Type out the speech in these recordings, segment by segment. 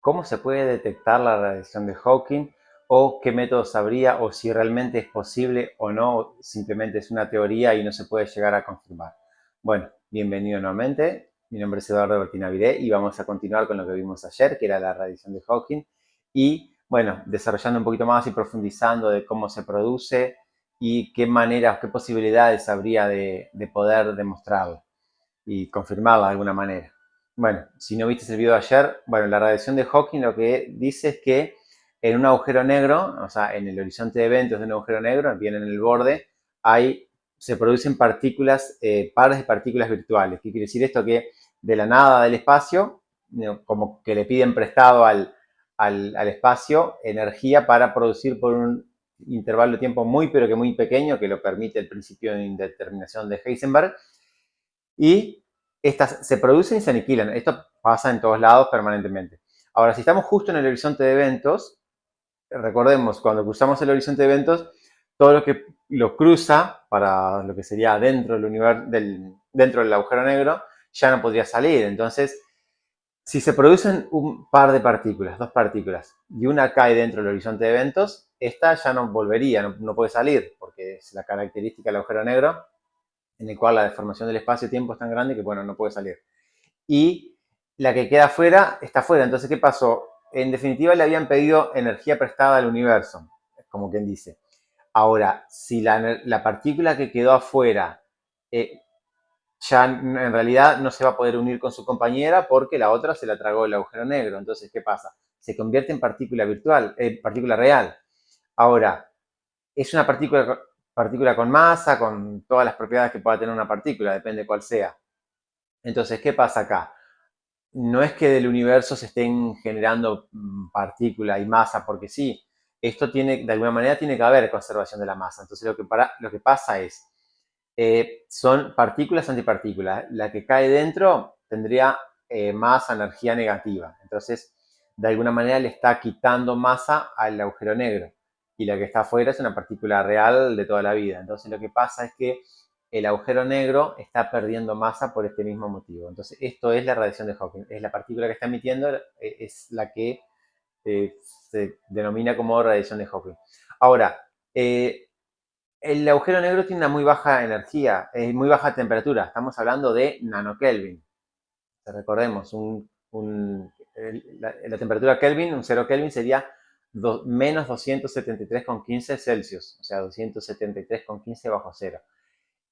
¿cómo se puede detectar la radiación de Hawking? ¿O qué métodos habría? ¿O si realmente es posible o no? Simplemente es una teoría y no se puede llegar a confirmar. Bueno, bienvenido nuevamente. Mi nombre es Eduardo Bertinaviré y vamos a continuar con lo que vimos ayer, que era la radiación de Hawking. Y bueno, desarrollando un poquito más y profundizando de cómo se produce y qué maneras, qué posibilidades habría de poder demostrarlo y confirmarla de alguna manera. Bueno, si no viste el video de ayer, bueno, la radiación de Hawking lo que dice es que en un agujero negro, o sea, en el horizonte de eventos de un agujero negro, bien en el borde, se producen partículas, pares de partículas virtuales. ¿Qué quiere decir esto? Que de la nada del espacio, como que le piden prestado al espacio energía para producir por un intervalo de tiempo muy, pero que muy pequeño, que lo permite el principio de indeterminación de Heisenberg, y estas se producen y se aniquilan. Esto pasa en todos lados permanentemente. Ahora, si estamos justo en el horizonte de eventos, recordemos, cuando cruzamos el horizonte de eventos, todo lo que lo cruza para lo que sería dentro del universo, dentro del agujero negro, ya no podría salir. Entonces, si se producen un par de partículas, dos partículas, y una cae dentro del horizonte de eventos, esta ya no volvería, no puede salir, porque es la característica del agujero negro, en el cual la deformación del espacio-tiempo es tan grande que, bueno, no puede salir. Y la que queda afuera, está afuera. Entonces, ¿qué pasó? En definitiva, le habían pedido energía prestada al universo, como quien dice. Ahora, si la partícula que quedó afuera ya en realidad no se va a poder unir con su compañera porque la otra se la tragó el agujero negro. Entonces, ¿qué pasa? Se convierte en partícula virtual, partícula real. Ahora, es una partícula con masa, con todas las propiedades que pueda tener una partícula, depende de cuál sea. Entonces, ¿qué pasa acá? No es que del universo se estén generando partículas y masa, porque sí, esto tiene, de alguna manera tiene que haber conservación de la masa. Entonces, lo que pasa es, son partículas antipartículas. La que cae dentro tendría masa, energía negativa. Entonces, de alguna manera le está quitando masa al agujero negro. Y la que está afuera es una partícula real de toda la vida. Entonces, lo que pasa es que el agujero negro está perdiendo masa por este mismo motivo. Entonces, esto es la radiación de Hawking. Es la partícula que está emitiendo, es la que se denomina como radiación de Hawking. Ahora, el agujero negro tiene una muy baja energía, muy baja temperatura. Estamos hablando de nanokelvin. Recordemos, la temperatura Kelvin, un 0 Kelvin sería menos 273,15 Celsius, o sea, 273,15 bajo cero.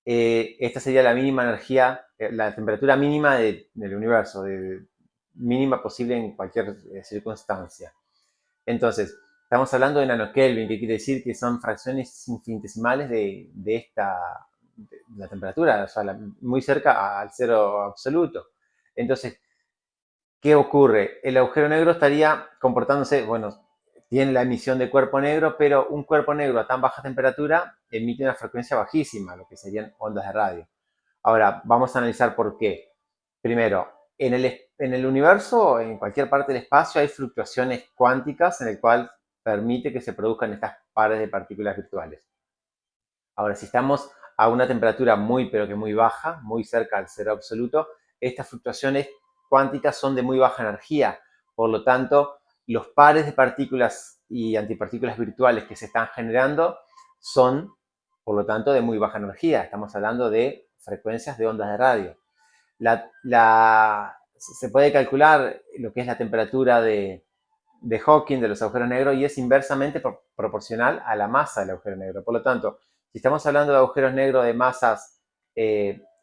Esta sería la mínima energía, la temperatura mínima del universo, mínima posible en cualquier circunstancia. Entonces, estamos hablando de nanokelvin, que quiere decir que son fracciones infinitesimales de la temperatura, o sea, muy cerca al cero absoluto. Entonces, ¿qué ocurre? El agujero negro estaría comportándose, bueno, tiene la emisión de cuerpo negro, pero un cuerpo negro a tan baja temperatura emite una frecuencia bajísima, lo que serían ondas de radio. Ahora, vamos a analizar por qué. Primero, en el universo, en cualquier parte del espacio, hay fluctuaciones cuánticas en el cual permite que se produzcan estas pares de partículas virtuales. Ahora, si estamos a una temperatura muy, pero que muy baja, muy cerca al cero absoluto, estas fluctuaciones cuánticas son de muy baja energía. Por lo tanto, los pares de partículas y antipartículas virtuales que se están generando son, por lo tanto, de muy baja energía. Estamos hablando de frecuencias de ondas de radio. Se puede calcular lo que es la temperatura de Hawking, de los agujeros negros, y es inversamente proporcional a la masa del agujero negro. Por lo tanto, si estamos hablando de agujeros negros de masas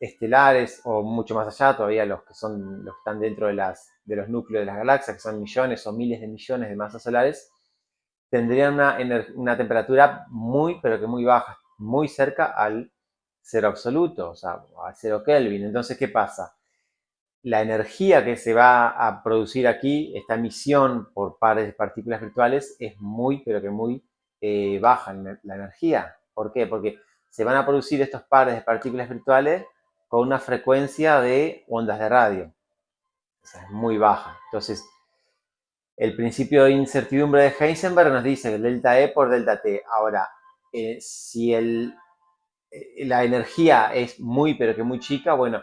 estelares o mucho más allá, todavía los que están dentro de los núcleos de las galaxias, que son millones o miles de millones de masas solares, tendrían una temperatura muy, pero que muy baja, muy cerca al cero absoluto, o sea, al cero Kelvin. Entonces, ¿qué pasa? La energía que se va a producir aquí, esta emisión por pares de partículas virtuales, es muy, pero que muy baja la energía. ¿Por qué? Porque se van a producir estos pares de partículas virtuales con una frecuencia de ondas de radio. O sea, es muy baja. Entonces, el principio de incertidumbre de Heisenberg nos dice que delta E por delta T. Ahora, si la energía es muy, pero que muy chica, bueno,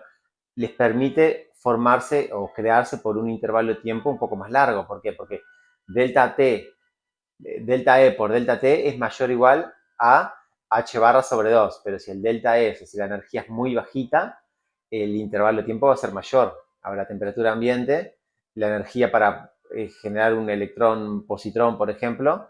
les permite formarse o crearse por un intervalo de tiempo un poco más largo. ¿Por qué? Porque delta T, delta E por delta T es mayor o igual a H barra sobre 2, pero si el delta E, es decir, la energía es muy bajita, el intervalo de tiempo va a ser mayor. Ahora, la temperatura ambiente, la energía para generar un electrón positrón, por ejemplo,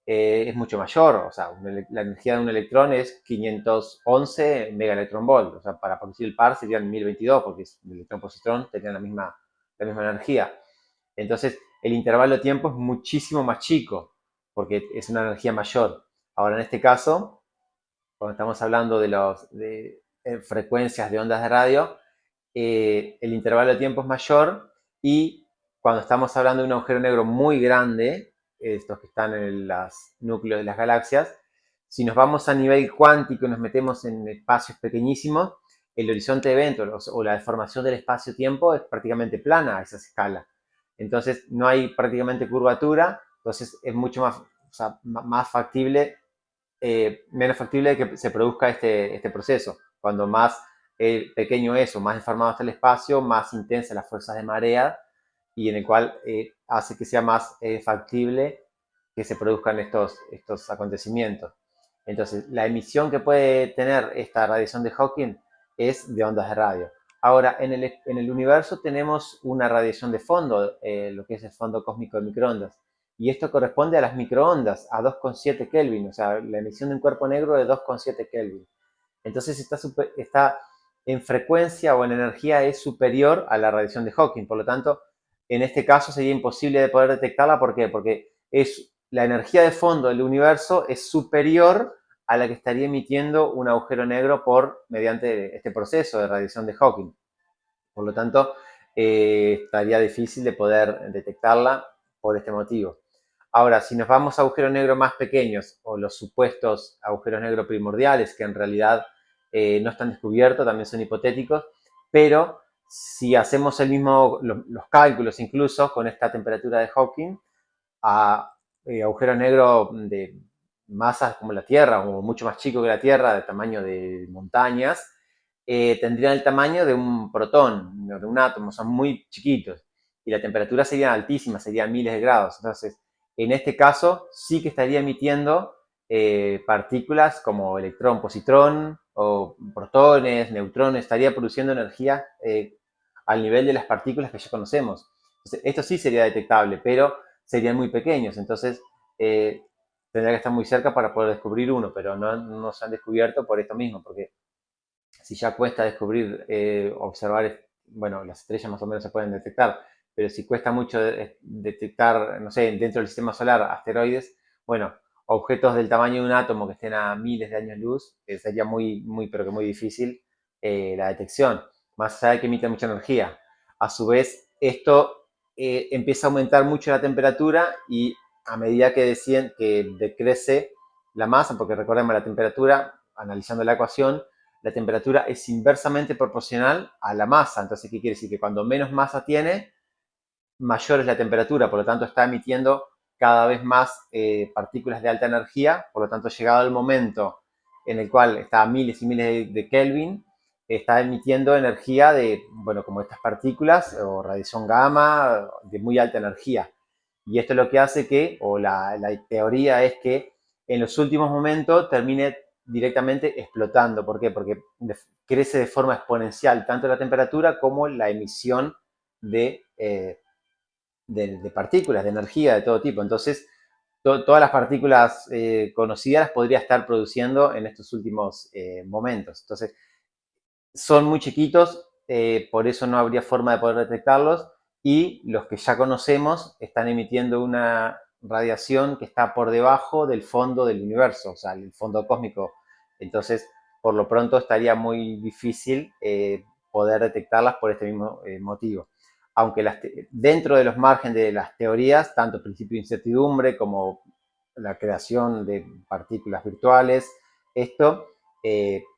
es mucho mayor. O sea, la energía de un electrón es 511 megaelectronvolt. O sea, para producir el par serían 1022, porque el electrón positrón tenían la misma energía. Entonces, el intervalo de tiempo es muchísimo más chico, porque es una energía mayor. Ahora, en este caso, cuando estamos hablando de frecuencias de ondas de radio, el intervalo de tiempo es mayor, y cuando estamos hablando de un agujero negro muy grande, estos que están en los núcleos de las galaxias, si nos vamos a nivel cuántico y nos metemos en espacios pequeñísimos, el horizonte de eventos o la deformación del espacio-tiempo es prácticamente plana a esa escala. Entonces no hay prácticamente curvatura, entonces es mucho más, o sea, más factible, menos factible que se produzca este proceso. Cuando más pequeño es o más deformado está el espacio, más intensas las fuerzas de marea, y en el cual hace que sea más factible que se produzcan estos acontecimientos. Entonces, la emisión que puede tener esta radiación de Hawking es de ondas de radio. Ahora, en el universo tenemos una radiación de fondo, lo que es el fondo cósmico de microondas. Y esto corresponde a las microondas, a 2,7 Kelvin, o sea, la emisión de un cuerpo negro de 2,7 Kelvin. Entonces está en frecuencia o en energía es superior a la radiación de Hawking. Por lo tanto, en este caso sería imposible de poder detectarla. ¿Por qué? Porque la energía de fondo del universo es superior a la que estaría emitiendo un agujero negro mediante este proceso de radiación de Hawking. Por lo tanto, estaría difícil de poder detectarla por este motivo. Ahora, si nos vamos a agujeros negros más pequeños o los supuestos agujeros negros primordiales, que en realidad no están descubiertos, también son hipotéticos, pero si hacemos los cálculos incluso con esta temperatura de Hawking, a agujeros negros de masas como la Tierra o mucho más chicos que la Tierra, de tamaño de montañas, tendrían el tamaño de un protón, de un átomo, son muy chiquitos, y la temperatura sería altísima, serían miles de grados. Entonces, en este caso, sí que estaría emitiendo partículas como electrón, positrón, o protones, neutrones, estaría produciendo energía al nivel de las partículas que ya conocemos. Entonces, esto sí sería detectable, pero serían muy pequeños. Entonces, tendría que estar muy cerca para poder descubrir uno, pero no se han descubierto por esto mismo, porque si ya cuesta descubrir, observar, bueno, las estrellas más o menos se pueden detectar, pero si cuesta mucho detectar, no sé, dentro del sistema solar, asteroides, bueno, objetos del tamaño de un átomo que estén a miles de años luz, sería pero que muy difícil la detección, más allá de que emite mucha energía. A su vez, esto empieza a aumentar mucho la temperatura, y a medida que decrece la masa, porque recordemos la temperatura, analizando la ecuación, la temperatura es inversamente proporcional a la masa. Entonces, ¿qué quiere decir? Que cuando menos masa tiene, mayor es la temperatura. Por lo tanto, está emitiendo cada vez más partículas de alta energía. Por lo tanto, llegado el momento en el cual está a miles y miles de Kelvin, está emitiendo energía bueno, como estas partículas o radiación gamma de muy alta energía. Y esto es lo que hace o la teoría es que en los últimos momentos termine directamente explotando. ¿Por qué? Porque crece de forma exponencial tanto la temperatura como la emisión de partículas, de energía de todo tipo. Entonces, todas las partículas conocidas las podría estar produciendo en estos últimos momentos. Entonces, son muy chiquitos, por eso no habría forma de poder detectarlos, y los que ya conocemos están emitiendo una radiación que está por debajo del fondo del universo, o sea, el fondo cósmico. Entonces, por lo pronto estaría muy difícil poder detectarlas por este mismo motivo. Aunque dentro de los márgenes de las teorías, tanto principio de incertidumbre como la creación de partículas virtuales, esto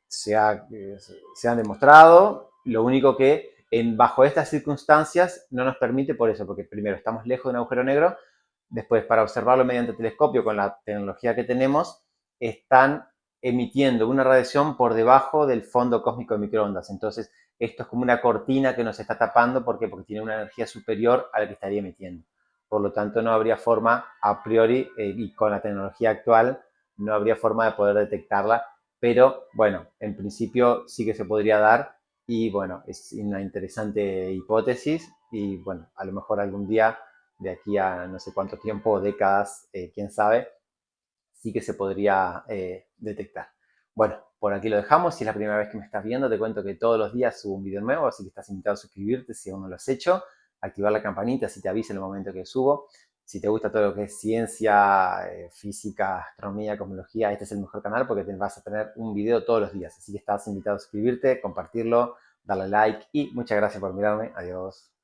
se han demostrado. Lo único que bajo estas circunstancias no nos permite, por eso, porque primero estamos lejos de un agujero negro, después para observarlo mediante telescopio con la tecnología que tenemos, están emitiendo una radiación por debajo del fondo cósmico de microondas. Entonces, esto es como una cortina que nos está tapando. ¿Por qué? Porque tiene una energía superior a la que estaría emitiendo. Por lo tanto, no habría forma a priori, y con la tecnología actual, no habría forma de poder detectarla. Pero bueno, en principio sí que se podría dar y bueno, es una interesante hipótesis y bueno, a lo mejor algún día, de aquí a no sé cuánto tiempo, décadas, quién sabe, sí que se podría detectar. Bueno, por aquí lo dejamos. Si es la primera vez que me estás viendo, te cuento que todos los días subo un video nuevo, así que estás invitado a suscribirte si aún no lo has hecho, activar la campanita si te avisa en el momento que subo. Si te gusta todo lo que es ciencia, física, astronomía, cosmología, este es el mejor canal porque te vas a tener un video todos los días. Así que estás invitado a suscribirte, compartirlo, darle like y muchas gracias por mirarme. Adiós.